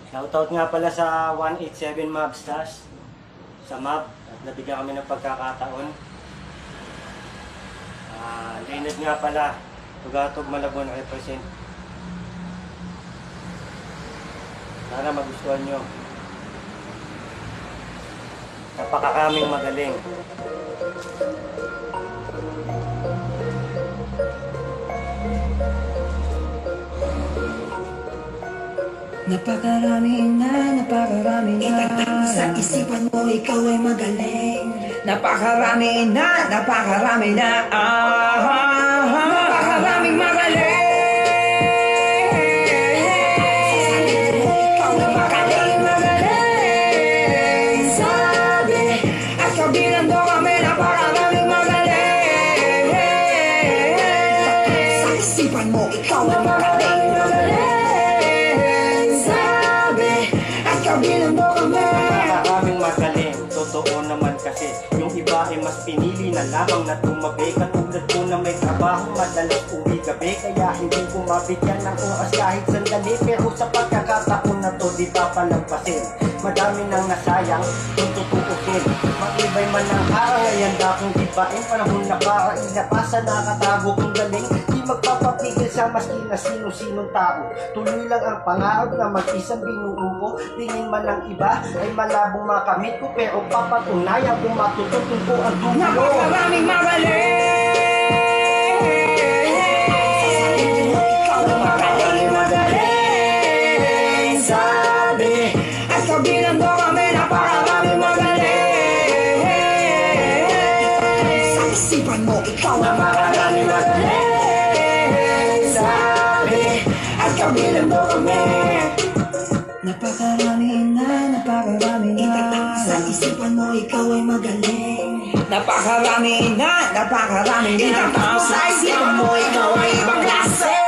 Shoutout nga pala sa 187 Mobstars sa Mob at nabigyan kami ng pagkakataon. Leonard nga pala, Tugatog Malabon represent. Sana magustuhan nyo. Napakakaming magaling. Napakarami na itatag sa isipan mo, ikaw ay magaling. Napakarami na Napakaraming magaling. Ikaw na magaling. Sabi, at kabilang mo kami, napakaraming magaling. Sa isipan mo, ikaw ay magaling. Napakaraming magaling, totoo naman kasi yung iba ay mas pinili na lamang na tumabi. Katulad ko na may trabaho, madalas uwi gabi, kaya hindi ko mabigyan ng oras kahit sandali. Pero sa pagkakataon na to, di papalampasin. Madami nang nasayang kung tutuusin. Matibay man ang harang, ngayon dakong dibain. Panahon na para ilapasa, nakatago kong galing. Di magpapapigil sa maski na sino-sinong tao. Tuloy lang ang pangarap na mag-isang binuo ko. Tingin man ng iba ay malabong makamit ko, pero papatunayan kung matututun ko ang dulo. Napakaraming magaling. Sabi, at kabilang mo kami, napakaraming magaling. Sa isipan mo, ikaw ang Napakaraming magaling. sabi, at kabilang mo kami. Napakarami na itatag sa isipan mo, ikaw ay magaling. Napakarami na itatag sa isipan mo, ikaw ay ibang klase.